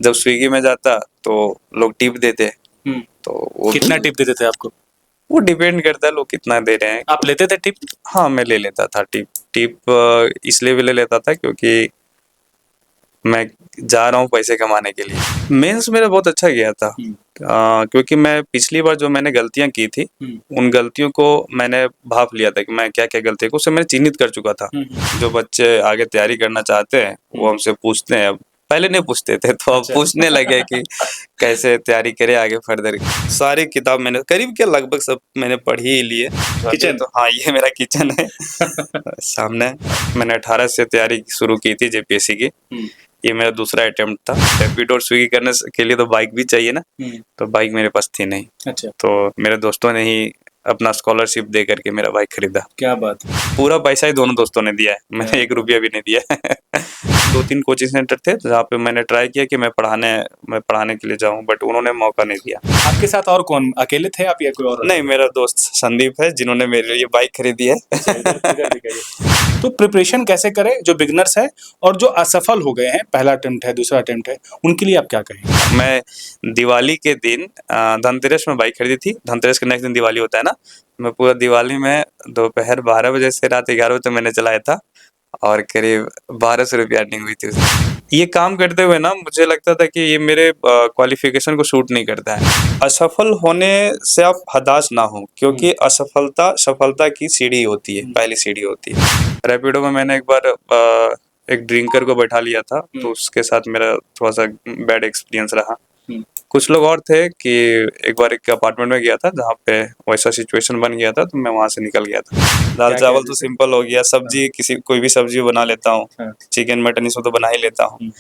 जब स्विगी में जाता तो लोग टिप देते, तो वो कितना टिप देते थे आपको? वो डिपेंड करता है लोग कितना दे रहे हैं। आप लेते थे टिप? हाँ, मैं ले लेता था टिप। टिप इसलिए भी ले लेता था क्योंकि मैं जा रहा हूँ पैसे कमाने के लिए। मेंस मेरा बहुत अच्छा गया था, क्योंकि मैं पिछली बार जो मैंने गलतियाँ की थी, उन गलतियों को मैंने भाप लिया था कि मैं क्या-क्या गलती को उससे मैंने चिन्हित कर चुका था। जो बच्चे आगे तैयारी करना चाहते हैं, वो हमसे पूछते हैं अब, पहले नहीं पूछते थे, तो अब पूछने लगे कि कैसे तैयारी करें आगे फर्दर। सारी किताब मैंने करीब क्या लगभग सब मैंने पढ़ ही ली है। किचन? तो हाँ, ये मेरा किचन है सामने। मैंने 18 से तैयारी शुरू की थी जेपीएससी की। ये मेरा दूसरा अटेम्प्ट था। रैपिड और स्विगी करने के लिए तो बाइक भी चाहिए ना, तो बाइक मेरे पास थी नहीं। अच्छा। तो मेरे दोस्तों ने ही अपना स्कॉलरशिप दे करके मेरा बाइक खरीदा। क्या बात है! पूरा पैसा ही दोनों दोस्तों ने दिया है, मैंने 1 रुपया भी नहीं दिया है। 2-3 कोचिंग सेंटर थे जहाँ पे मैंने ट्राई किया कि मैं पढ़ाने के लिए जाऊँ, बट उन्होंने मौका नहीं दिया। आपके साथ और कौन, अकेले थे आप या कोई और? नहीं, मेरा दोस्त संदीप है जिन्होंने मेरे लिए बाइक खरीदी है। तो प्रिपरेशन कैसे करें जो बिगिनर्स है और जो असफल हो गए हैं, पहला अटेम्प्ट है, दूसरा अटेम्प्ट है, उनके लिए आप क्या कहेंगे? मैं दिवाली के दिन धनतेरस में बाइक खरीदी थी। धनतेरस के नेक्स्ट दिन दिवाली होता है ना, मैं पूरा दिवाली में दोपहर 12 बजे से रात 11 बजे तक मैंने चलाया था और करीब 1200 रुपये अर्निंग हुई थी उसमें। ये काम करते हुए ना मुझे लगता था कि ये मेरे क्वालिफिकेशन को सूट नहीं करता है। असफल होने से आप हताश ना हो, क्योंकि असफलता सफलता की सीढ़ी होती है, पहली सीढ़ी होती है। रैपिडो में मैंने एक बार एक ड्रिंकर को बैठा लिया था, तो उसके साथ मेरा थोड़ा-सा बैड एक्सपीरियंस रहा। कुछ लोग और थे कि एक बार एक अपार्टमेंट में गया था जहाँ पे वैसा सिचुएशन बन गया था, तो मैं वहाँ से निकल गया था। दाल-चावल तो सिंपल हो गया, सब्जी कोई भी सब्जी बना लेता हूँ, चिकन, मटन इसको तो बना ही लेता हूँ,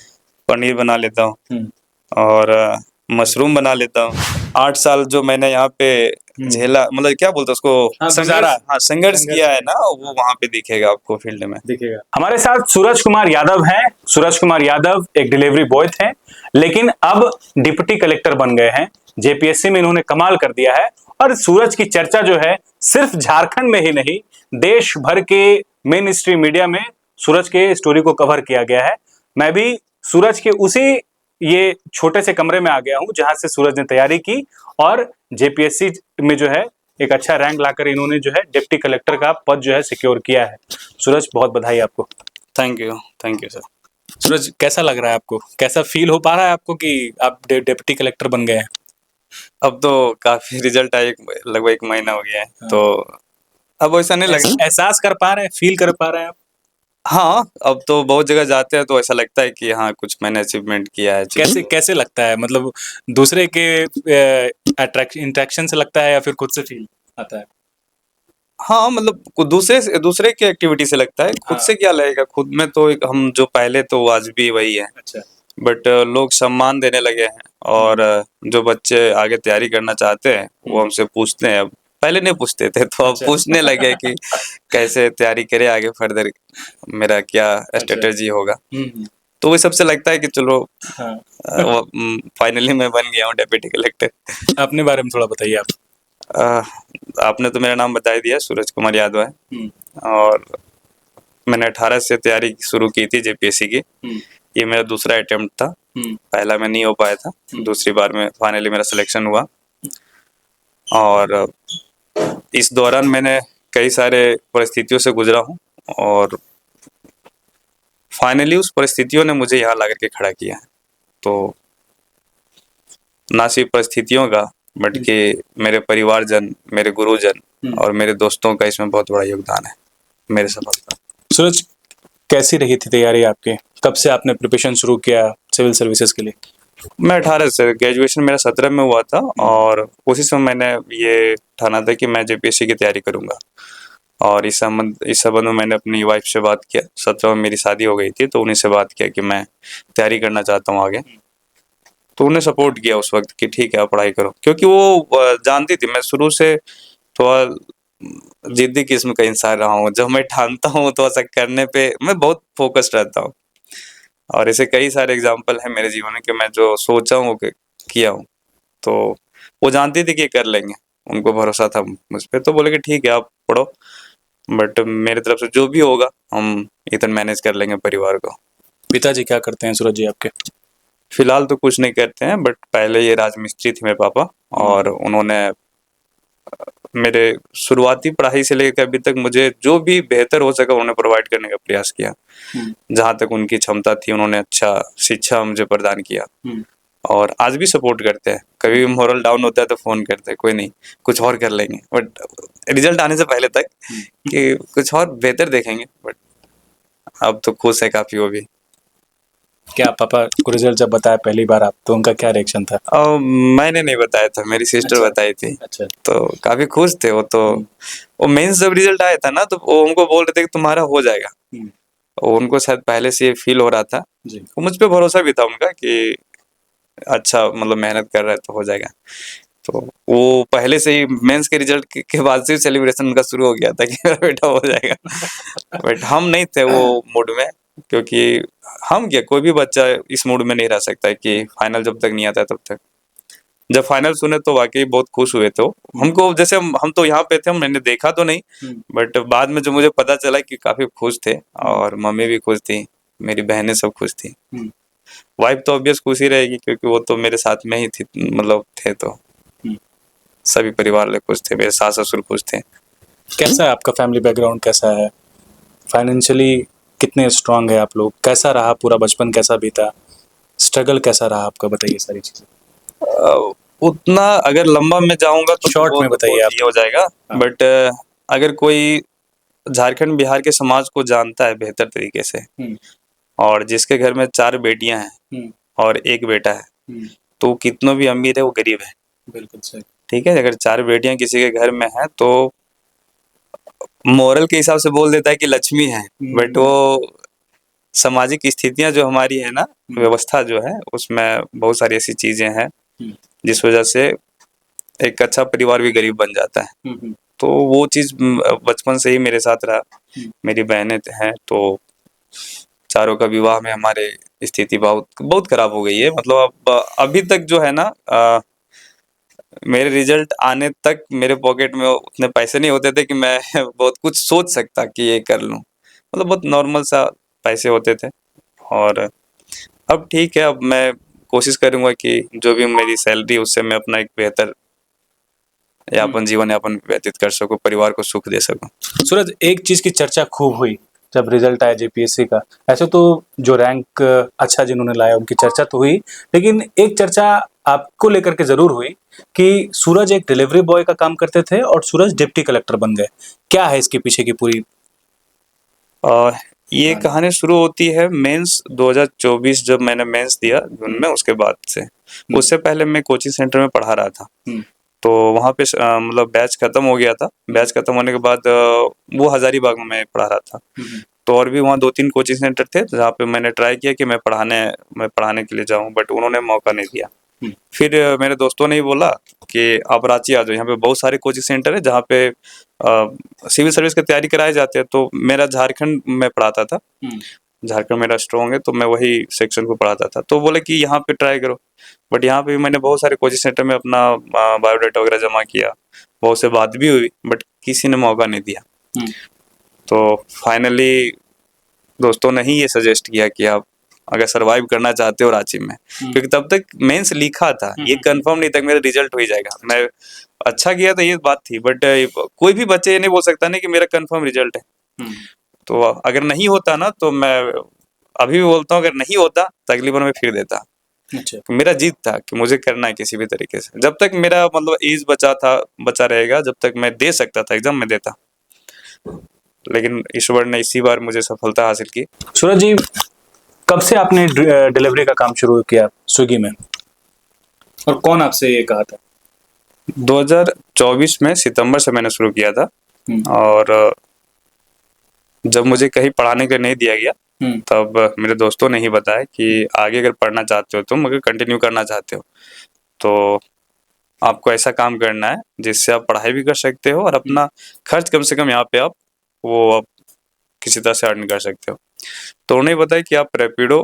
पनीर बना लेता हूँ और मशरूम बना लेता हूँ। 8 साल जो मैंने यहाँ पे झेला, मतलब क्या बोलते हैं उसको, संघर्ष किया है ना, वो वहाँ पे दिखेगा आपको फील्ड में। दिखेगा। हमारे साथ सूरज कुमार यादव हैं। सूरज कुमार यादव एक डिलीवरी बॉय थे, लेकिन अब डिप्टी कलेक्टर बन गए हैं। जेपीएससी में इन्होंने कमाल कर दिया है और सूरज की चर्चा जो है सिर्फ झारखंड में ही नहीं, देश भर के मेन स्ट्रीम मीडिया में सूरज के स्टोरी को कवर किया गया है। मैं भी सूरज के उसी ये छोटे से कमरे में आ गया हूं जहां से सूरज ने तैयारी की और जेपीएससी में जो है एक अच्छा रैंक लाकर इन्होंने जो है डिप्टी कलेक्टर का पद जो है सिक्योर किया है। सूरज, बहुत बधाई आपको। Thank you sir. सूरज, कैसा लग रहा है आपको? कैसा फील हो पा रहा है आपको कि आप डिप्टी कलेक्टर बन गए हैं? अब तो काफी रिजल्ट आए, लगभग 1 महीना हो गया है, तो अब वैसा नहीं लग रहा। एहसास कर पा रहे हैं, फील कर पा रहे हैं आप? हाँ, अब तो बहुत जगह जाते हैं तो ऐसा लगता है कि हाँ, कुछ मैंने अचीवमेंट किया है। कैसे लगता है? मतलब दूसरे के इंटरेक्शन से लगता है या फिर खुद से फील आता है? हाँ, मतलब दूसरे की एक्टिविटी से लगता है, खुद से क्या लगेगा? खुद में तो एक हम जो पहले तो आज भी वही है। अच्छा। बट लोग सम्मान देने लगे हैं और जो बच्चे आगे तैयारी करना चाहते हैं, वो हमसे पूछते हैं अब, पहले नहीं पूछते थे, तो अब पूछने लगे कि कैसे तैयारी करें आगे फर्दर, मेरा क्या स्ट्रेटजी होगा। तो वो सबसे लगता है कि चलो फाइनली मैं बन गया हूँ डेप्यूटी कलेक्टर। अपने बारे में थोड़ा बताइए आप। आपने तो मेरा नाम बता ही दिया, सूरज कुमार यादव है और मैंने 18 से तैयारी शुरू की थी जेपीएससी की। ये मेरा दूसरा अटेम्प्ट था, पहला में नहीं हो पाया था, दूसरी बार में फाइनली मेरा सिलेक्शन हुआ और इस दौरान मैंने कई सारे परिस्थितियों से गुजरा हूँ और फाइनली उस परिस्थितियों ने मुझे यहाँ ला करके खड़ा किया है। तो ना सिर्फ परिस्थितियों का, बट कि मेरे परिवारजन, मेरे गुरुजन और मेरे दोस्तों का इसमें बहुत बड़ा योगदान है मेरे सफलता। सूरज, कैसी रही थी तैयारी आपकी? कब से आपने प्रिपरेशन शुरू किया सिविल सर्विसेज के लिए? मैं 18 से, ग्रेजुएशन मेरा 17 में हुआ था और कोशिश में मैंने ये ठाना था कि मैं जेपीएससी की तैयारी करूंगा और इस संबंध में मैंने अपनी वाइफ से बात किया। 17 में मेरी शादी हो गई थी, तो उन्हीं से बात किया कि मैं तैयारी करना चाहता हूँ आगे। तो उन्हें सपोर्ट किया उस वक्त कि ठीक है आप पढ़ाई करो, क्योंकि वो जानती थी मैं शुरू से थोड़ा जिद्दी किस्म का इंसान रहा हूँ। जब मैं ठानता हूँ तो ऐसा करने पे मैं बहुत फोकस्ड रहता हूँ और ऐसे कई सारे एग्जाम्पल हैं मेरे जीवन में कि मैं जो सोचा हूँ कि किया हूँ, तो वो जानती थी कि कर लेंगे, उनको भरोसा था मुझ पर। तो बोले कि ठीक है आप पढ़ो, बट मेरी तरफ से जो भी होगा हम इतना मैनेज कर लेंगे परिवार को। पिताजी क्या करते हैं सूरज जी आपके? फिलहाल तो कुछ नहीं करते हैं, बट पहले ये राजमिस्त्री थे मेरे पापा, और उन्होंने मेरे शुरुआती पढ़ाई से लेकर अभी तक मुझे जो भी बेहतर हो सका उन्होंने प्रोवाइड करने का प्रयास किया। जहाँ तक उनकी क्षमता थी उन्होंने अच्छा शिक्षा मुझे प्रदान किया, और आज भी सपोर्ट करते हैं। कभी भी मोरल डाउन होता है तो फ़ोन करते हैं, कोई नहीं कुछ और कर लेंगे, बट रिजल्ट आने से पहले तक कि कुछ और बेहतर देखेंगे, बट अब तो खुश है काफ़ी वो भी। क्या पापा को रिजल्ट जब बताया पहली बार आप, तो उनका क्या रिएक्शन था? मैंने नहीं बताया था, मेरी सिस्टर अच्छा। बताई थी। अच्छा। तो काफ़ी खुश थे वो तो। वो मेंस जब रिजल्ट आया था ना तो वो उनको बोल रहे थे कि तुम्हारा हो जाएगा। और उनको शायद पहले से ये फील हो रहा था। जी। मुझ पे भरोसा भी था उनका कि अच्छा मतलब मेहनत कर रहा है तो हो जाएगा। तो वो पहले से ही मेंस के रिजल्ट के बाद से सेलिब्रेशन उनका शुरू हो गया था कि मेरा बेटा हो जाएगा। बट हम नहीं थे वो मूड में, क्योंकि हम क्या, कोई भी बच्चा इस मूड में नहीं रह सकता है कि फाइनल जब तक नहीं आता तब तक। जब फाइनल सुने तो वाकई बहुत खुश हुए थे। हमको जैसे हम तो यहाँ पे थे, मैंने देखा तो नहीं, बट बाद में जो मुझे पता चला कि काफी खुश थे, और मम्मी भी खुश थी, मेरी बहनें सब खुश थी। वाइफ तो ऑब्वियस खुश ही रहेगी क्योंकि वो तो मेरे साथ में ही थी, मतलब थे, तो सभी परिवार वाले खुश थे, मेरे सास ससुर खुश थे। कैसा है आपका फैमिली बैकग्राउंड, कैसा है फाइनेंशियली, कितने स्ट्रांग है आप लोग, कैसा रहा पूरा बचपन, कैसा बीता, स्ट्रगल कैसा रहा आपका, बताइए सारी चीजें। उतना अगर लंबा में जाऊंगा तो शॉर्ट वो में तो बताइए बहुत आप। ये हो जाएगा। हाँ। बट अगर कोई झारखंड बिहार के समाज को जानता है बेहतर तरीके से, और जिसके घर में 4 बेटियां हैं और 1 बेटा है, तो वो कितना भी अमीर है वो गरीब है। बिल्कुल सही। ठीक है, अगर 4 बेटियां किसी के घर में है तो मोरल के हिसाब से बोल देता है कि लक्ष्मी है, बट वो सामाजिक स्थितियां जो हमारी है ना, व्यवस्था जो है उसमें बहुत सारी ऐसी चीजें हैं जिस वजह से एक अच्छा परिवार भी गरीब बन जाता है। तो वो चीज बचपन से ही मेरे साथ रहा। मेरी बहनें हैं तो चारों का विवाह में हमारे स्थिति बहुत बहुत खराब हो गई है। मतलब अब अभी तक जो है ना, मेरे रिजल्ट आने तक मेरे पॉकेट में उतने पैसे नहीं होते थे कि मैं बहुत कुछ सोच सकता कि ये कर लूं। मतलब बहुत नॉर्मल सा पैसे होते थे। और अब ठीक है, अब मैं कोशिश करूंगा कि जो भी मेरी सैलरी उससे मैं अपना एक बेहतर यापन जीवन यापन व्यतीत कर सकूं, परिवार को सुख दे सकूं। सूरज, एक चीज की चर्चा खूब हुई जब रिजल्ट आया जेपीएससी का। ऐसे तो जो रैंक अच्छा जिन्होंने लाया उनकी चर्चा तो हुई, लेकिन एक चर्चा आपको लेकर के जरूर हुई कि सूरज एक डिलीवरी बॉय का काम करते थे और सूरज डिप्टी कलेक्टर बन गए। क्या है इसके पीछे की पूरी? ये कहानी शुरू होती है मेंस 2024 जब मैंने मेंस दिया जून में, उसके बाद से। उससे पहले मैं कोचिंग सेंटर में पढ़ा रहा था। तो वहाँ पे मतलब बैच खत्म हो गया था। बैच खत्म होने के बाद वो हजारीबाग में मैं पढ़ा रहा था। तो और भी वहाँ 2-3 कोचिंग सेंटर थे जहाँ पे मैंने ट्राई किया कि मैं पढ़ाने के लिए जाऊँ, बट उन्होंने मौका नहीं दिया। फिर मेरे दोस्तों ने ही बोला कि आप रांची आ जाओ, यहाँ पे बहुत सारे कोचिंग सेंटर है जहाँ पे सिविल सर्विस की तैयारी कराए जाते हैं। तो मेरा झारखंड में पढ़ाता था, झारखंड मेरा स्ट्रॉन्ग है, तो मैं वही सेक्शन को पढ़ाता था। तो बोले कि यहाँ पे ट्राई करो। बट यहाँ पे भी मैंने बहुत सारे कोचिंग सेंटर में अपना बायोडाटा वगैरह जमा किया, बहुत से बात भी हुई, बट किसी ने मौका नहीं दिया। तो फाइनली दोस्तों ने ही ये सजेस्ट किया कि आप अगर सरवाइव करना चाहते हो रांची में, क्योंकि तब तक मेंस लिखा था, ये कंफर्म नहीं था मेरा रिजल्ट हो ही जाएगा। मैं अच्छा किया तो ये बात थी, बट कोई भी बच्चे ये नहीं बोल सकता ना कि मेरा कंफर्म रिजल्ट है। तो अगर नहीं होता ना तो मैं अभी भी बोलता हूँ, अगर नहीं होता तो अगली बार मैं फिर देता। अच्छा। मेरा जीत था कि मुझे करना है किसी भी तरीके से। जब तक मेरा मतलब एज बचा रहेगा, जब तक मैं दे सकता था एग्जाम में देता। लेकिन ईश्वर ने इसी बार मुझे सफलता हासिल की। सूरज जी, कब से आपने डिलीवरी का काम शुरू किया स्विगी में, और कौन आपसे ये कहा था? 2024 में सितंबर से मैंने शुरू किया था। और जब मुझे कहीं पढ़ाने का नहीं दिया गया तब मेरे दोस्तों ने ही बताया कि आगे अगर पढ़ना चाहते हो, तुम अगर कंटिन्यू करना चाहते हो तो आपको ऐसा काम करना है जिससे आप पढ़ाई भी कर सकते हो और अपना खर्च कम से कम यहाँ पे आप किसी तरह से अर्न कर सकते हो। तो उन्हें बताया कि आप रैपिडो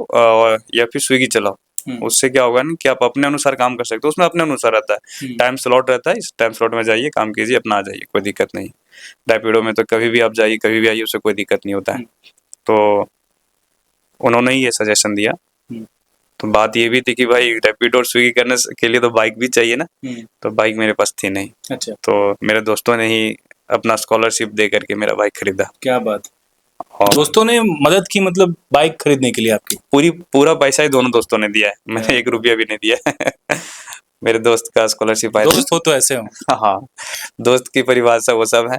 या फिर स्विगी चलाओ। उससे क्या होगा ना कि आप अपने अनुसार काम कर सकते हो, उसमें अपने अनुसार रहता है, टाइम स्लॉट रहता है, इस टाइम स्लॉट में जाइए, काम कीजिए, अपना आ जाइए, कोई दिक्कत नहीं। रैपिडो में तो कभी भी आप जाइए, कभी भी आइए, उससे कोई दिक्कत नहीं होता है। तो उन्होंने ही ये सजेशन दिया। तो बात ये भी थी कि भाई रैपिडो और स्विगी करने के लिए तो बाइक भी चाहिए ना, तो बाइक मेरे पास थी नहीं। अच्छा, तो मेरे दोस्तों ने ही अपना स्कॉलरशिप दे करके मेरा बाइक खरीदा। क्या बात। और दोस्तों ने मदद की मतलब बाइक खरीदने के लिए आपकी? पूरा पैसा ही दोनों दोस्तों ने दिया है, मैंने 1 रुपया भी नहीं दिया है। मेरे दोस्त का स्कॉलरशिप आया था। दोस्त हो तो ऐसे हो। हाँ, दोस्त की परिभाषा वो सब है।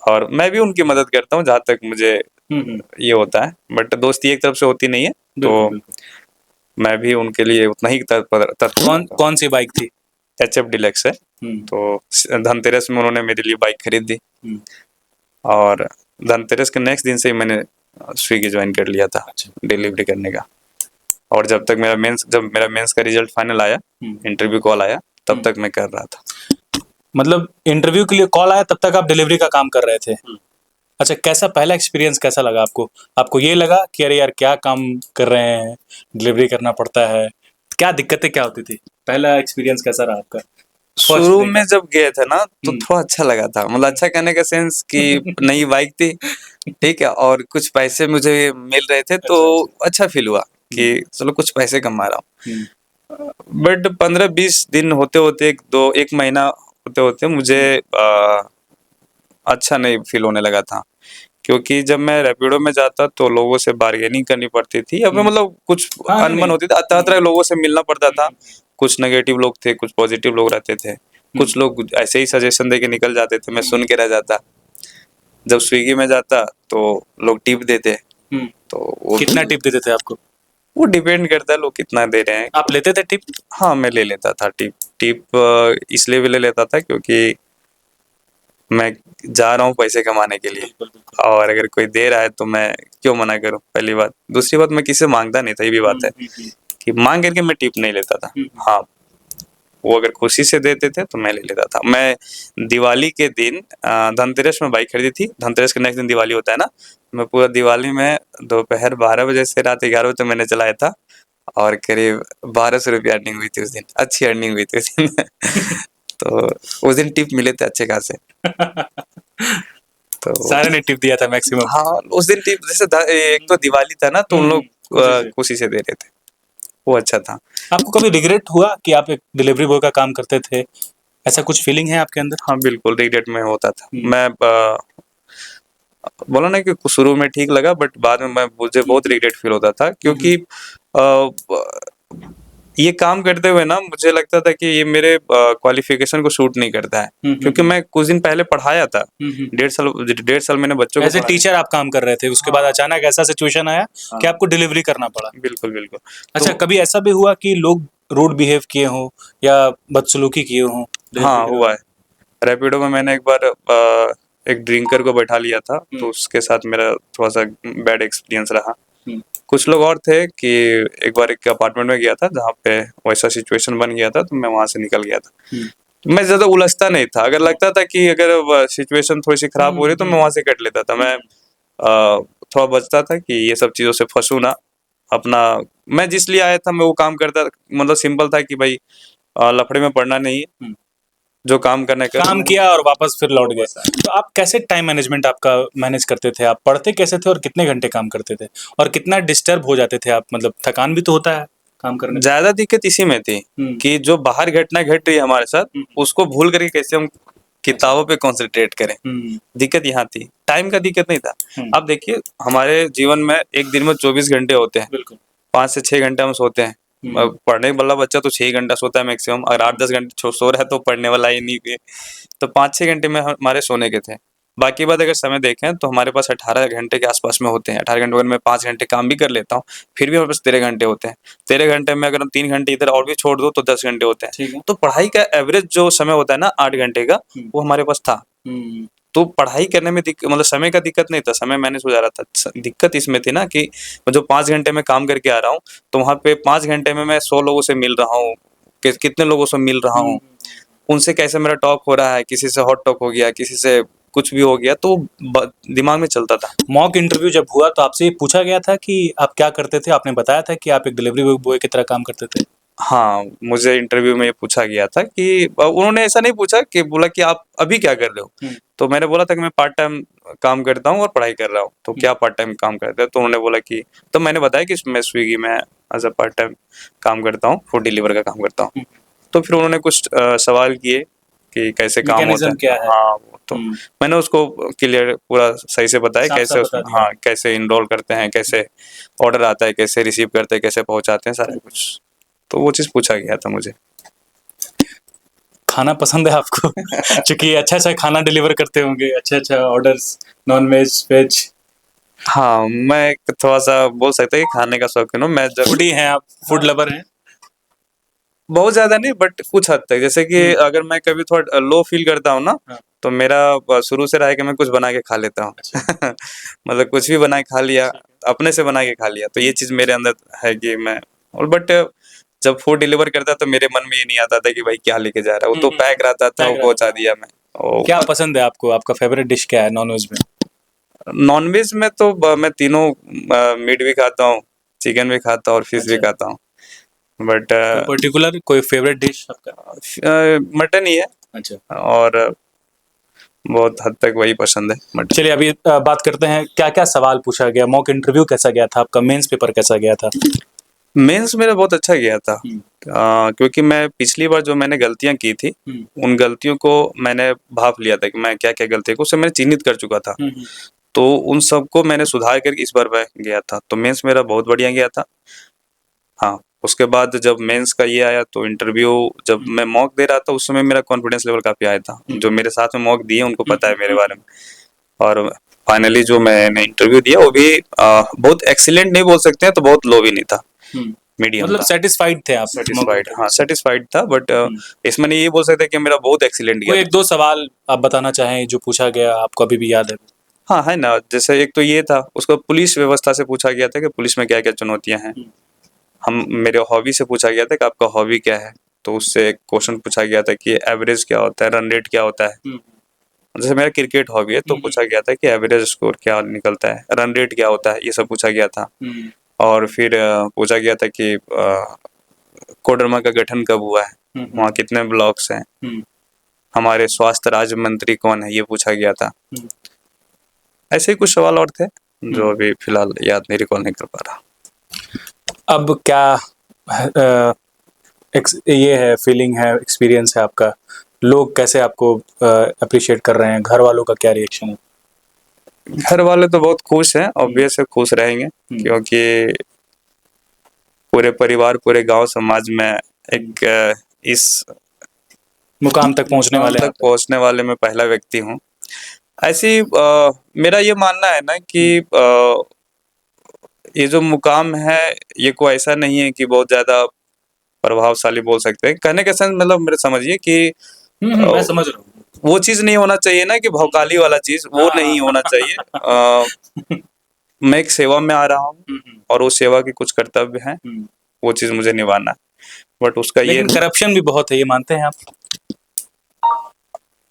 और मैं भी उनकी मदद करता हूँ जहाँ तक मुझे ये होता है, बट दोस्ती एक तरफ से होती नहीं है, तो मैं भी उनके लिए उतना ही तत्पर। कौन सी बाइक थी? HF डिलक्स है। तो धनतेरस में उन्होंने मेरे लिए बाइक खरीद दी, और धनतेरस के नेक्स्ट दिन से ही मैंने स्विगी ज्वाइन कर लिया था डिलीवरी करने का। और जब मेरा मेंस का रिजल्ट फाइनल आया, इंटरव्यू कॉल आया, तब तक मैं कर रहा था। मतलब इंटरव्यू के लिए कॉल आया तब तक आप डिलीवरी का काम कर रहे थे? अच्छा, कैसा पहला एक्सपीरियंस कैसा लगा आपको? आपको ये लगा कि अरे यार क्या काम कर रहे हैं, डिलीवरी करना पड़ता है, क्या दिक्कतें क्या होती थी? पहला एक्सपीरियंस कैसा रहा आपका? शुरू में जब गए थे ना तो थोड़ा अच्छा लगा था, मतलब अच्छा कहने का सेंस कि नई बाइक थी, ठीक है, और कुछ पैसे मुझे मिल रहे थे, तो अच्छा फील हुआ कि चलो कुछ पैसे कमा रहा हूँ। बट 15-20 दिन होते होते, 1 महीना होते होते मुझे अच्छा नहीं फील होने लगा था, क्योंकि जब मैं रैपिडो में जाता तो लोगों से बार्गेनिंग करनी पड़ती थी, या फिर मतलब कुछ अनबन होती थी, तरह तरह के लोगों से मिलना पड़ता था। कुछ नेगेटिव लोग थे, कुछ पॉजिटिव लोग रहते थे, कुछ लोग ऐसे ही सजेशन दे के निकल जाते थे, मैं सुन के रह जाता। जब स्विगी में जाता तो लोग टिप देते, तो वो कितना टिप देते थे आपको? वो डिपेंड करता है लोग कितना दे रहे हैं। आप लेते थे टिप? हाँ, मैं ले लेता था टिप। इसलिए भी ले लेता था क्योंकि मैं जा रहा हूँ पैसे कमाने के लिए, और अगर कोई दे रहा है तो मैं क्यों मना करूँ, पहली बात। दूसरी बात, मैं किसी से मांगता नहीं था, ये भी बात है कि मांग करके मैं टिप नहीं लेता था। हाँ, वो अगर खुशी से देते थे तो मैं ले लेता था। मैं दिवाली के दिन धनतेरस में बाइक खरीदी थी। धनतेरस के नेक्स्ट दिन दिवाली होता है ना, मैं पूरा दिवाली में दोपहर 12 बजे से रात 11 बजे तक मैंने चलाया था, और करीब 1200 रुपया अर्निंग हुई थी उस दिन, अच्छी अर्निंग हुई थी उस दिन। तो उस दिन टिप मिले थे अच्छे खासे। तो सारे ने टिप दिया था मैक्सिमम? हाँ, उस दिन टिप जैसे एक तो दिवाली था ना, तो उन लोग खुशी से दे रहे थे, वो अच्छा था। आपको कभी रिग्रेट हुआ कि आप एक डिलीवरी बॉय का काम करते थे? ऐसा कुछ फीलिंग है आपके अंदर? हाँ, बिल्कुल रिग्रेट में होता था। मैं बोला ना कि शुरू में ठीक लगा, बट बाद में मुझे बहुत रिग्रेट फील होता था, क्योंकि ये काम करते हुए ना मुझे लगता था कि ये मेरे क्वालिफिकेशन को सूट नहीं करता है, क्योंकि मैं कुछ दिन पहले पढ़ाया था। 1.5 साल मैंने बच्चों को एज ए टीचर आप काम कर रहे थे, उसके बाद अचानक ऐसा सिचुएशन आया कि आपको डिलीवरी करना पड़ा। बिल्कुल बिल्कुल। अच्छा, कभी ऐसा भी हुआ कि लोग रूड बिहेव किए हों या बदसलूकी किए हों? हाँ, हुआ है। रैपिडो में मैंने एक बार एक ड्रिंकर को बैठा लिया था, तो उसके साथ मेरा थोड़ा सा बैड एक्सपीरियंस रहा। कुछ लोग और थे कि एक बार एक अपार्टमेंट में गया था जहाँ पे वैसा सिचुएशन बन गया था, तो मैं वहां से निकल गया था। मैं ज्यादा उलझता नहीं था, अगर लगता था कि अगर सिचुएशन थोड़ी सी खराब हो रही तो मैं वहां से कट लेता था। मैं थोड़ा बचता था कि ये सब चीजों से फंसू ना। अपना मैं जिस लिए आया था मैं वो काम करता, मतलब सिंपल था कि भाई लफड़े में पड़ना नहीं है, जो काम करने का काम किया और वापस फिर लौट गए। तो आप कैसे टाइम मैनेजमेंट आपका मैनेज करते थे? आप पढ़ते कैसे थे और कितने घंटे काम करते थे, और कितना डिस्टर्ब हो जाते थे आप? मतलब थकान भी तो होता है काम करने में। ज्यादा दिक्कत इसी में थी कि जो बाहर घटना घट रही है हमारे साथ, उसको भूल करके कैसे हम किताबों पे कंसंट्रेट करें, दिक्कत यहाँ थी। टाइम का दिक्कत नहीं था। अब देखिए, हमारे जीवन में एक दिन में 24 घंटे होते हैं, 5 से 6 घंटे हम सोते हैं। पढ़ने वाला बच्चा तो 6 घंटा सोता है मैक्सिमम, अगर 8-10 घंटे सो रहा है तो पढ़ने वाला ही नहीं है। तो 5-6 घंटे में हमारे सोने के थे। बाकी बात अगर समय देखें तो हमारे पास 18 घंटे के आसपास में होते हैं। 18 घंटे में मैं 5 घंटे काम भी कर लेता हूँ, फिर भी हमारे पास 13 घंटे होते हैं। 13 घंटे में अगर हम 3 घंटे इधर और भी छोड़ दो तो 10 घंटे होते हैं। तो पढ़ाई का एवरेज जो समय होता है ना 8 घंटे का, वो हमारे पास था। तो पढ़ाई करने में मतलब समय का दिक्कत नहीं था, समय मैनेज हो जा रहा था। दिक्कत इसमें थी ना कि जो 5 घंटे में काम करके आ रहा हूँ, तो वहाँ पे 5 घंटे में मैं 100 लोगों से मिल रहा हूँ, कितने लोगों से मिल रहा हूँ, उनसे कैसे मेरा टॉक हो रहा है, किसी से हॉट टॉक हो गया, किसी से कुछ भी हो गया, तो दिमाग में चलता था। मॉक इंटरव्यू जब हुआ तो आपसे पूछा गया था कि आप क्या करते थे? आपने बताया था कि आप एक डिलीवरी बॉय की तरह काम करते थे। हाँ, मुझे इंटरव्यू में ये पूछा गया था कि उन्होंने ऐसा नहीं पूछा कि बोला कि आप अभी क्या कर रहे हो? तो मैंने बोला था कि मैं पार्ट टाइम काम करता हूँ और पढ़ाई कर रहा हूँ। तो क्या पार्ट टाइम काम करते हैं? तो उन्होंने बोला कि, तो मैंने बताया कि मैं स्विगी में एज अ पार्ट टाइम काम करता हूँ, फूड डिलीवर का काम करता हूँ। तो फिर उन्होंने कुछ सवाल किए कि कैसे काम होता मैकेनिज्म है। क्या है? हाँ, वो तो मैंने उसको क्लियर पूरा सही से बताया साफ कैसे साफ उसमें, बता दिया। हाँ, कैसे इनरोल करते हैं, कैसे ऑर्डर आता है, कैसे रिसीव करते हैं, कैसे पहुंचाते हैं, सारा कुछ। तो वो चीज़ पूछा गया था मुझे। खाना पसंद है आपको? चूंकि अच्छा अच्छा खाना डिलीवर करते होंगे, अच्छा अच्छा ऑर्डर्स, नॉन वेज वेज। हाँ, मैं एक थोड़ा-सा बोल सकते हैं कि खाने का शौकीन हूँ। मैं जब फूडी हैं आप, फूड लवर हैं? बहुत ज़्यादा नहीं, बट कुछ हद तक, जैसे कि अगर मैं कभी थोड़ा लो फ़ील करता हूँ ना, हाँ। तो मेरा शुरू से रहा है कि मैं कुछ बना के खा लेता हूँ। अच्छा। मतलब कुछ भी बना के खा लिया, अपने से बना के खा लिया। तो ये चीज़ मेरे अंदर है कि मैं, और बट जब फूड डिलीवर करता तो मेरे मन में ये नहीं आता था कि भाई क्या लेके जा रहा है। वो तो पैक रहता था, वो पैक पहुँचा रहता था। दिया मैं। क्या और पसंद है आपको? आपका फेवरेट डिश क्या है नॉन वेज में? नॉन-वेज में तो मैं तीनों मीट भी खाता हूँ, चिकन भी खाता हूँ और फिश भी अच्छा। खाता हूँ। बट कोई पर्टिकुलर कोई फेवरेट डिश आपका? मटन ही है, अच्छा। और बहुत हद तक वही पसंद है, मटन। चलिए अभी बात करते हैं क्या क्या सवाल पूछा गया, मॉक इंटरव्यू कैसा गया था आपका, मेंस पेपर कैसा गया था? मेंस मेरा बहुत अच्छा गया था। क्योंकि मैं पिछली बार जो मैंने गलतियाँ की थी, उन गलतियों को मैंने भाँप लिया था कि मैं क्या-क्या गलतियों को उसे मैंने चिन्हित कर चुका था। तो उन सबको मैंने सुधार कर इस बार मैं गया था। तो मेंस मेरा बहुत बढ़िया गया था। हाँ, उसके बाद जब मेंस का ये आया तो इंटरव्यू जब मैं मॉक दे रहा था उस समय मेरा कॉन्फिडेंस लेवल काफ़ी हाई था। जो मेरे साथ में मॉक दिए उनको पता है मेरे बारे में। और फाइनली जो मैंने इंटरव्यू दिया वो भी बहुत एक्सीलेंट नहीं बोल सकते हैं, तो बहुत लो भी नहीं था, मीडियम मतलब था। सेटिस्फाइड थे आप mock सैटिस्फाइड, interview हाँ, से? सैटिस्फाइड था, बट इसमें नहीं ये बोल सकते कि मेरा बहुत एक्सीलेंट गया कोई था। एक दो सवाल आप बताना चाहें जो पूछा गया, आपको अभी भी याद है? हाँ, है ना, जैसे एक तो ये था, उसको पुलिस व्यवस्था से पूछा गया था कि पुलिस में क्या-क्या चुनौतियाँ हैं। हम मेरे हॉबी से पूछा गया था कि आपका हॉबी क्या है? तो उससे एक क्वेश्चन पूछा गया था कि एवरेज क्या होता है, रन रेट क्या होता है? जैसे मेरा क्रिकेट हॉबी है तो पूछा गया था कि एवरेज स्कोर क्या निकलता है, रन रेट क्या होता है, ये सब पूछा गया था। और फिर पूछा गया था कि कोडरमा का गठन कब हुआ है, वहाँ कितने ब्लॉक्स हैं, हमारे स्वास्थ्य राज्य मंत्री कौन है, ये पूछा गया था। ऐसे ही कुछ सवाल और थे जो अभी फिलहाल याद नहीं, रिकॉल नहीं कर पा रहा। अब क्या ये है, फीलिंग है, एक्सपीरियंस है आपका, लोग कैसे आपको अप्रिशिएट कर रहे हैं, घर वालों का क्या रिएक्शन है? घर वाले तो बहुत खुश हैं, ऑब्वियस है खुश रहेंगे, क्योंकि पूरे परिवार, पूरे गांव समाज में एक इस मुकाम तक पहुंचने मुकाम वाले तक आप हैं। पहुंचने वाले मैं पहला व्यक्ति हूँ। ऐसी मेरा ये मानना है ना कि ये जो मुकाम है, ये कोई ऐसा नहीं है कि बहुत ज़्यादा प्रभावशाली बोल सकते हैं। कहने का सेंस मतलब मेरे समझिए कि मैं समझ रहा हूँ। वो चीज़ नहीं होना चाहिए ना कि भौकाली वाला चीज़, वो नहीं होना चाहिए। मैं एक सेवा में आ रहा हूँ और उस सेवा के कुछ कर्तव्य हैं, वो चीज़ मुझे निभाना है। बट उसका ये लेकिन करप्शन भी बहुत है, ये मानते हैं आप?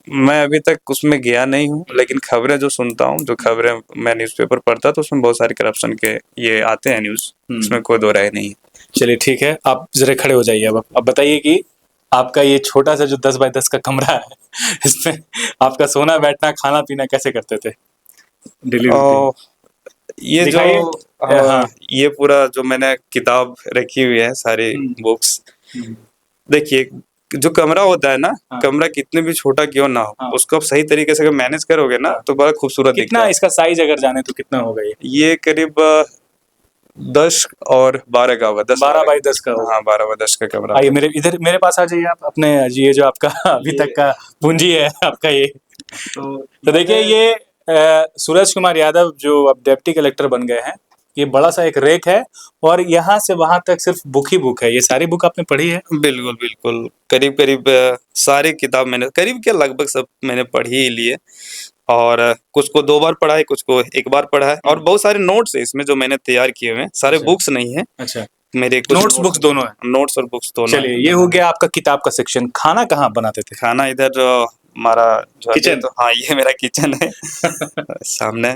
मैं अभी तक उसमें गया नहीं हूँ, लेकिन खबरें जो सुनता हूँ, जो खबरें मैं न्यूज़पेपर पढ़ता तो उसमें बहुत सारे करप्शन के ये आते हैं न्यूज़, इसमें कोई दो राय नहीं है। चलिए ठीक है, आप जरा खड़े हो जाइए। अब बताइए कि आपका ये छोटा सा जो 10 बाय 10 का कमरा है, इसमें आपका सोना बैठना खाना पीना कैसे करते थे डेली रूटीन? ये जो दिखाइए। हाँ। ये पूरा जो मैंने किताब रखी हुई है, सारी बुक्स, देखिए जो कमरा होता है ना, कमरा कितने भी छोटा क्यों ना हो, उसको आप सही तरीके से अगर मैनेज करोगे ना तो बड़ा खूबसूरत दिखता कितना है। इसका साइज अगर जाने तो कितना होगा ये? ये करीब 10 और 12 का होगा, 10 12 बाय 10 का हाँ, होगा। 12 बाय 10 का कमरा आइए होगा। मेरे पास आ जाइए आप, अपने ये जो आपका अभी तक का पूंजी है आपका ये। तो देखिए ये सूरज कुमार यादव जो अब डिप्टी कलेक्टर बन गए हैं, ये बड़ा सा एक रेक है और यहाँ से वहां तक सिर्फ बुक ही बुक है। ये सारी बुक आपने पढ़ी है? बिल्कुल, बिल्कुल। करीब-करीब सारी किताब मैंने, करीब क्या लगभग सब मैंने पढ़ ही ली है, और कुछ को 2 बार पढ़ा है, कुछ को 1 बार पढ़ा है, और बहुत सारे नोट्स हैं इसमें जो मैंने तैयार किए हुए हैं। सारे अच्छा। बुक्स नहीं हैं, अच्छा, मेरे कुछ नोट्स बुक्स दोनों है? नोट्स और बुक्स दोनों चलिए हैं। ये हो गया आपका किताब का सेक्शन। खाना कहाँ बनाते थे? खाना इधर हमारा जो अभी किचन? तो हाँ, ये मेरा किचन है सामने,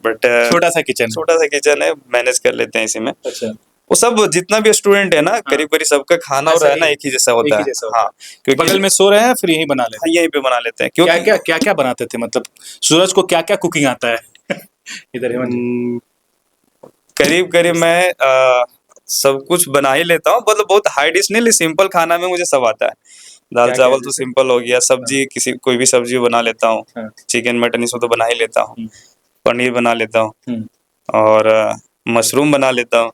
बट छोटा सा किचन है। छोटा-सा किचन है, मैनेज कर लेते हैं इसी में। अच्छा। वो सब जितना भी स्टूडेंट है ना, करीब-करीब सबका खाना और ऐसा रहना ही एक ही जैसा एक होता ही है। जैसा होता हाँ, है। क्योंकि बगल में सो रहे हैं फिर यहीं बना हाँ, लेते हैं। यहीं पे बना लेते हैं क्या क्योंकि क्या क्या बनाते थे, मतलब सूरज को क्या क्या कुकिंग आता है? इधर हेमंत जी। करीब-करीब मैं सब कुछ बना ही लेता हूँ, मतलब बहुत हाई डिश नहीं, सिंपल खाना में मुझे सब आता है। दाल क्या क्या चावल तो जैसे? सिंपल हो गया, सब्जी किसी कोई भी सब्जी बना लेता हूँ, हाँ। चिकन मटन इसको तो बना ही लेता हूँ, हम्म, पनीर बना लेता हूँ, हम्म। और मशरूम बना लेता हूँ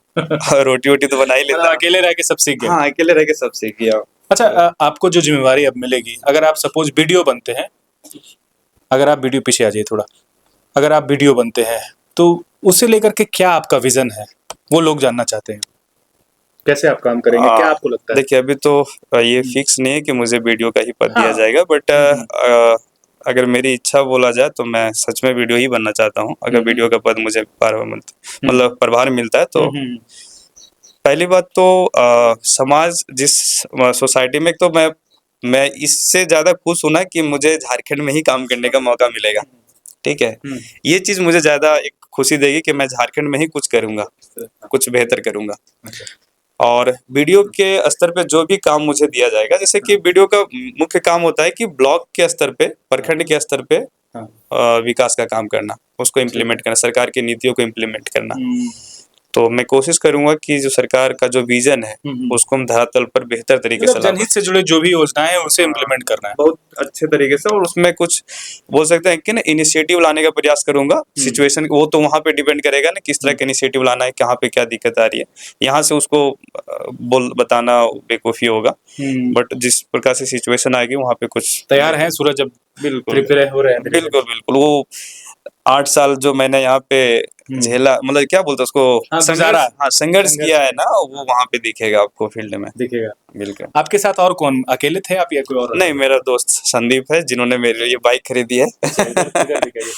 और रोटी वोटी तो बना ही मतलब लेता हूँ। अकेले रह के सब सीख गए। हाँ, अकेले रह के सब सीख गया। अच्छा, आपको जो जिम्मेवारी अब मिलेगी, अगर आप सपोज वीडियो बनते हैं, अगर आप वीडियो पीछे आ जाइए थोड़ा, अगर आप वीडियो बनते हैं तो उसे लेकर के क्या आपका विजन है, वो लोग जानना चाहते हैं। कैसे आप काम करेंगे, क्या आपको लगता है? देखिए अभी तो ये हम्म। फिक्स नहीं है कि मुझे वीडियो का ही पद दिया हाँ। जाएगा, बट हम्म, अगर मेरी इच्छा बोला जाए तो मैं सच में वीडियो ही बनना चाहता हूँ। अगर हम्म, वीडियो का पद मुझे बार-बार हम्म, मतलब प्रभार मिलता है तो पहली बात तो समाज जिस सोसाइटी में, एक तो मैं इससे ज़्यादा खुश हूँ ना कि मुझे झारखंड में ही काम करने का मौका मिलेगा, ठीक है? हम्म। ये चीज़ मुझे ज़्यादा एक खुशी देगी कि मैं झारखंड में ही कुछ करूँगा, कुछ बेहतर करूँगा। अच्छा। और वीडियो के स्तर पे जो भी काम मुझे दिया जाएगा, जैसे कि वीडियो का मुख्य काम होता है कि ब्लॉक के स्तर पे, प्रखंड के स्तर पे हाँ। विकास का काम करना, उसको इम्प्लीमेंट करना, सरकार की नीतियों को इम्प्लीमेंट करना। हम्म, तो मैं कोशिश करूँगा कि जो सरकार का जो विज़न है, हम्म। उसको हम धरातल पर बेहतर तरीके से मतलब ला जनहित से जुड़े जो भी योजनाएं हैं उसे इम्प्लीमेंट करना है। बहुत अच्छे तरीके से, और उसमें कुछ बोल सकते हैं कि ना इनिशिएटिव लाने का प्रयास करूंगा। सिचुएशन वो तो वहाँ पे डिपेंड करेगा ना, किस तरह का इनिशिएटिव लाना है, कहाँ पे क्या दिक्कत आ रही है। यहाँ से उसको बोल बताना बेवकूफ़ी होगा, बट जिस प्रकार से सिचुएशन आएगी वहाँ पे कुछ तैयार हैं सूरज, जब बिल्कुल प्रिपेयर हो रहे हैं धीरे बिल्कुल बिल्कुल। वो 8 साल जो मैंने यहाँ पे धीरे। झेला, मतलब क्या बोलते हैं उसको, हाँ, संघर्ष, गुजारा। हाँ संघर्ष संघर्ष किया है किया। ना, वो वहाँ पे दिखेगा आपको फील्ड में। दिखेगा। बिल्कुल। आपके साथ और कौन, अकेले थे आप या कोई और? नहीं, मेरा दोस्त संदीप है जिन्होंने मेरे लिए बाइक खरीदी है। अच्छा, इधर दिखाइए।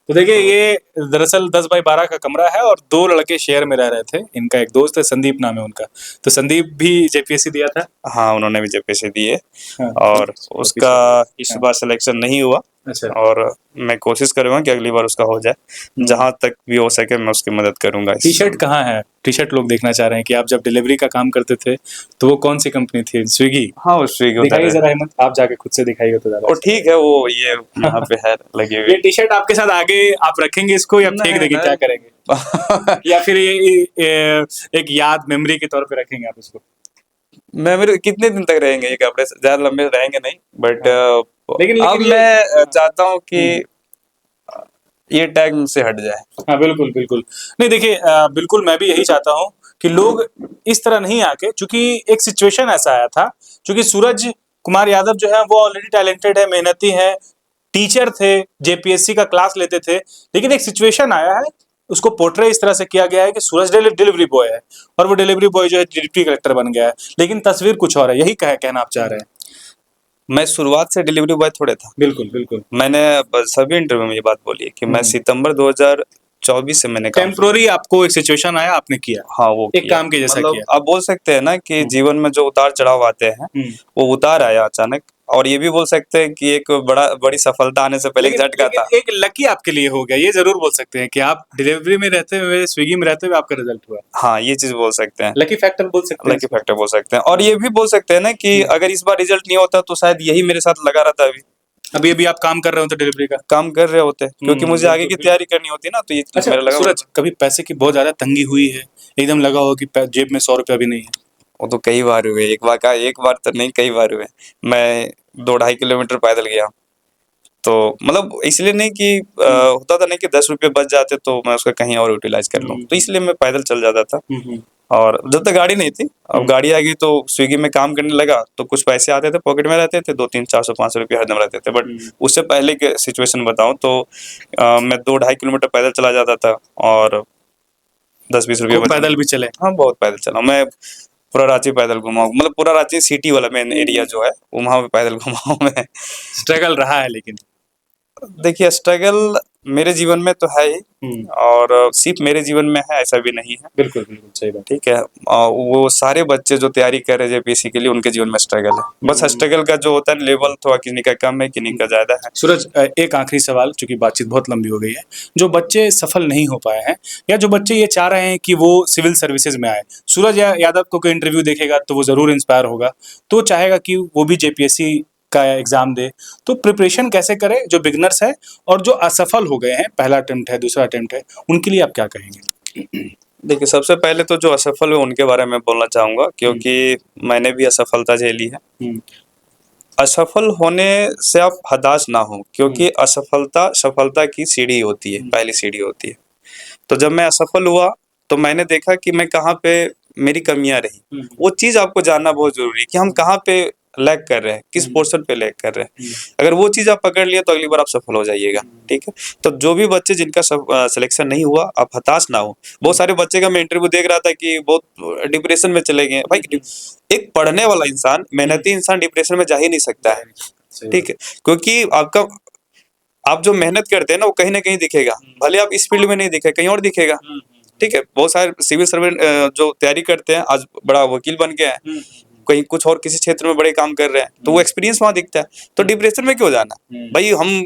तो देखिए, ये दरअसल 10x12 का कमरा है और 2 लड़के शेयर में रह रहे थे। इनका एक दोस्त है, संदीप नाम है उनका। तो संदीप भी जेपीएससी दिया था। हाँ, उन्होंने भी जेपीएससी दी है हाँ, और उसका इस हाँ। बार सिलेक्शन नहीं हुआ, अच्छा। और मैं कोशिश करूँगा कि अगली बार उसका हो जाए। जहाँ तक भी हो सके मैं उसकी मदद करूँगा टी इस शर्ट कहाँ है? टी शर्ट लोग देखना चाह रहे हैं कि आप जब डिलीवरी का काम करते थे तो वो कौन सी कंपनी थी? स्विगी? हाँ, वो स्विगी उधर दिखाइए है। जरा हिम्मत, आप जाके खुद से दिखाइए तो ज्यादा वो अच्छा ठीक है, वो ये यहाँ पे है लगी रहेगा। हुई। ये टी शर्ट आपके साथ आगे आप रखेंगे इसको या फेंक नहीं, देंगे, क्या करेंगे? नहीं। या फिर ये एक याद, मेमोरी के तौर पे रखेंगे आप इसको? मेरे कितने दिन तक रहेंगे ये कपड़े, ज़्यादा लंबे रहेंगे नहीं, बट हाँ। लेकिन अब लेकिन ये मैं चाहता हूँ कि हम्म। ये टैग मुझसे हट जाए। हाँ, बिल्कुल, बिल्कुल। नहीं देखिए, बिल्कुल मैं भी यही चाहता हूँ कि लोग इस तरह नहीं आके, चूँकि एक सिचुएशन ऐसा आया था, चूँकि सूरज कुमार यादव जो है वो ऑलरेडी टैलेंटेड है, मेहनती है, टीचर थे, जेपीएससी का क्लास लेते थे, लेकिन एक सिचुएशन आया है, उसको पोर्ट्रे इस तरह से किया गया है कि सूरज डिलीवरी बॉय है और वो डिलीवरी बॉय जो है डिप्टी कलेक्टर बन गया है, लेकिन तस्वीर कुछ और है, यही कहना आप चाह रहे हैं? मैं शुरुआत से डिलीवरी बॉय थोड़े था। बिल्कुल, बिल्कुल। मैंने सभी इंटरव्यू में ये बात बोली है कि मैं हम्म। सितंबर 2024 से मैंने काम टेम्पररी आपको एक सिचुएशन आया, आपने किया, हाँ, वो एक किया। काम के जैसा मतलब किया। आप बोल सकते हैं ना कि जीवन में जो उतार-चढ़ाव आते हैं, हम्म। वो उतार आया अचानक, और ये भी बोल सकते हैं कि एक बड़ी सफलता आने से पहले एक लेकिन झटका था। लेकिन एक लकी आपके लिए हो गया, ये जरूर बोल सकते हैं कि आप डिलीवरी में रहते हुए, स्विगी में रहते हुए आपका रिजल्ट हुआ। हाँ, ये चीज़ बोल सकते हैं। लकी फैक्टर बोल सकते हैं लकी इसको। फैक्टर बोल सकते हैं, और ये भी बोल सकते हैं ना कि अगर इस बार रिजल्ट नहीं होता तो शायद यही मेरे साथ लगा रहता अभी। अभी अभी आप काम कर रहे हो तो डिलीवरी का। काम कर रहे होते, क्योंकि मुझे आगे की तैयारी करनी होती है ना, तो ये अच्छा मेरा लगा सूरज, कभी पैसे की बहुत ज्यादा तंगी हुई है, एकदम लगा हो कि जेब में 100 रुपया भी नहीं है? वो तो कई बार हुए, एक बार तो नहीं, कई बार हुए। मैं 2-2.5 किलोमीटर पैदल गया, तो मतलब इसलिए नहीं कि होता था नहीं कि 10 रुपये बच जाते तो मैं उसका कहीं और यूटिलाइज कर लूँ, तो इसलिए मैं पैदल चल जाता था। और जब तक गाड़ी नहीं थी, अब गाड़ी आ गई तो स्विगी में काम करने लगा, तो कुछ पैसे आते थे पॉकेट में, रहते थे 200-300-400-500 रुपये हरदम रहते थे। बट उससे पहले के सिचुएशन बताऊं तो मैं 2-2.5 किलोमीटर पैदल चला जाता था, और 10-20 रुपये खूब पैदल भी चले? हाँ, बहुत पैदल चला मैं। पूरा रांची पैदल घुमा हूँ, मतलब पूरा रांची सिटी वाला मेन एरिया जो है वो वहाँ पे पैदल घुमा हूँ मैं। स्ट्रगल रहा है लेकिन। देखिए, स्ट्रगल मेरे जीवन में तो है ही, और सिर्फ मेरे जीवन में है ऐसा भी नहीं है। बिल्कुल, बिल्कुल सही बात। ठीक है, वो सारे बच्चे जो तैयारी कर रहे हैं जेपीएससी के लिए, उनके जीवन में स्ट्रगल है। बस स्ट्रगल का जो होता है लेवल थोड़ा किन्हीं का कम है, किन्हीं का ज्यादा है। सूरज, एक आखिरी सवाल, चूंकि बातचीत बहुत लंबी हो गई है। जो बच्चे सफल नहीं हो पाए हैं, या जो बच्चे ये चाह रहे हैं कि वो सिविल सर्विसेज में आए, सूरज यादव को कोई इंटरव्यू देखेगा तो वो जरूर इंस्पायर होगा, तो चाहेगा कि वो भी जेपीएससी का एग्जाम दे, तो प्रिपरेशन कैसे करे जो बिगनर्स है और जो असफल हो गए हैं, पहला अटेम्प्ट है, दूसरा अटेम्प्ट है, उनके लिए आप क्या कहेंगे? देखिए, सबसे पहले तो जो असफल हुए उनके बारे में बोलना चाहूँगा, क्योंकि मैंने भी असफलता झेली है। असफल होने से आप हताश ना हो, क्योंकि असफलता सफलता की सीढ़ी होती है, पहली सीढ़ी होती है। तो जब मैं असफल हुआ, तो मैंने देखा कि मैं कहाँ पे मेरी कमियाँ रही। वो चीज़ आपको जानना बहुत ज़रूरी है कि हम कहाँ पे लैग कर रहे हैं, किस पोर्शन पे लैग कर रहे हैं। अगर वो चीज़ आप पकड़ लिए तो अगली बार आप सफल हो जाइएगा, ठीक है? तो जो भी बच्चे जिनका सिलेक्शन नहीं हुआ, आप हताश ना हो। बहुत सारे बच्चे का मैं इंटरव्यू देख रहा था कि बहुत डिप्रेशन में चले गए। भाई, एक पढ़ने वाला इंसान, मेहनती इंसान डिप्रेशन में जा ही नहीं सकता है, ठीक है? क्योंकि आप जो मेहनत करते हैं ना, वो कहीं न कहीं दिखेगा। भले आप इस फील्ड में नहीं दिखे, कहीं और दिखेगा, ठीक है? बहुत सारे सिविल सर्वेंट जो तैयारी करते हैं, आज बड़ा वकील बन गए हैं, कहीं कुछ और किसी क्षेत्र में बड़े काम कर रहे हैं, तो वो एक्सपीरियंस वहाँ दिखता है। तो डिप्रेशन में क्यों जाना? भाई, हम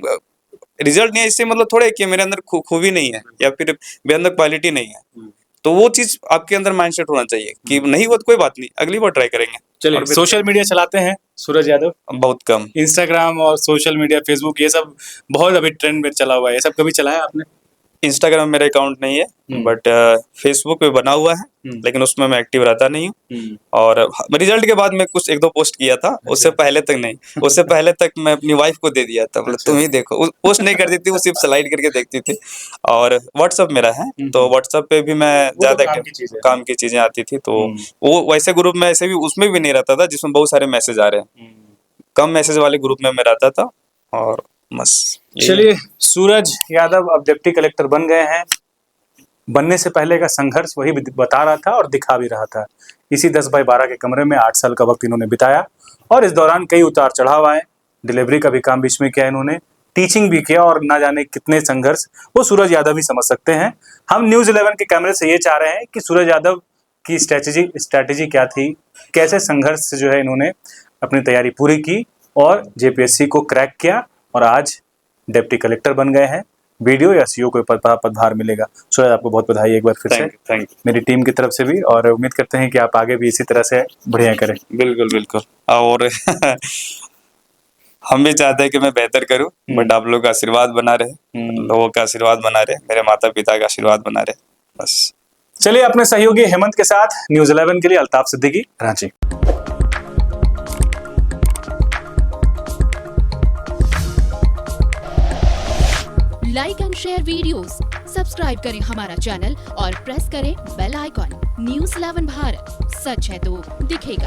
रिजल्ट नहीं है इससे मतलब थोड़ा है कि मेरे अंदर खूबी नहीं है या फिर मेरे अंदर क्वालिटी नहीं है। तो वो चीज़ आपके अंदर माइंडसेट होना चाहिए कि नहीं हुआ तो कोई बात नहीं, अगली बार ट्राई करेंगे। चलिए, और सोशल मीडिया चलाते हैं सूरज यादव? बहुत कम। इंस्टाग्राम और सोशल मीडिया, फेसबुक, ये सब बहुत अभी ट्रेंड में चला हुआ है, ये सब कभी चलाया आपने? इंस्टाग्राम मेरा अकाउंट नहीं है, बट फेसबुक पे बना हुआ है, लेकिन उसमें मैं एक्टिव रहता नहीं हूँ। और रिजल्ट के बाद मैं कुछ एक दो पोस्ट किया था, उससे पहले तक नहीं। उससे पहले तक मैं अपनी वाइफ को दे दिया था, मतलब तुम ही देखो। पोस्ट नहीं करती थी, वो सिर्फ स्लाइड करके देखती थी। और व्हाट्सअप मेरा है, तो व्हाट्सअप पे भी मैं ज्यादा काम की चीजें आती थी, तो वो वैसे ग्रुप में ऐसे भी उसमें भी नहीं रहता था जिसमें बहुत सारे मैसेज आ रहे हैं। कम मैसेज वाले ग्रुप में मैं रहता था, और बस। चलिए, सूरज यादव अब डिप्टी कलेक्टर बन गए हैं। बनने से पहले का संघर्ष वही बता रहा था और दिखा भी रहा था। इसी 10x12 के कमरे में 8 साल का वक्त इन्होंने बिताया, और इस दौरान कई उतार चढ़ाव आए। डिलीवरी का भी काम बीच में किया इन्होंने, टीचिंग भी किया, और ना जाने कितने संघर्ष वो सूरज यादव ही समझ सकते हैं। हम न्यूज़ 11 के कैमरे से ये चाह रहे हैं कि सूरज यादव की स्ट्रैटेजी क्या थी, कैसे संघर्ष से जो है इन्होंने अपनी तैयारी पूरी की और जेपीएससी को क्रैक किया, और आज डिप्टी कलेक्टर बन गए हैं। वीडियो या सीओ को पदभार मिलेगा। सूरज, आपको बहुत बधाई एक बार फिर से, थैंक यू मेरी टीम की तरफ से भी, और उम्मीद करते हैं कि आप आगे भी इसी तरह से बढ़िया करें। बिल्कुल बिल्कुल। और हम भी चाहते हैं कि मैं बेहतर करूं, बट आप लोगों का आशीर्वाद बना रहे, लोगों का आशीर्वाद बना रहे, मेरे माता पिता का आशीर्वाद बना रहे, बस। चलिए, अपने सहयोगी हेमंत के साथ न्यूज़ 11 के लिए Altaf Siddiqui, Ranchi. Like and share videos, subscribe करें हमारा चैनल और प्रेस करें बेल आइकॉन। न्यूज़ 11 भारत, सच है तो दिखेगा।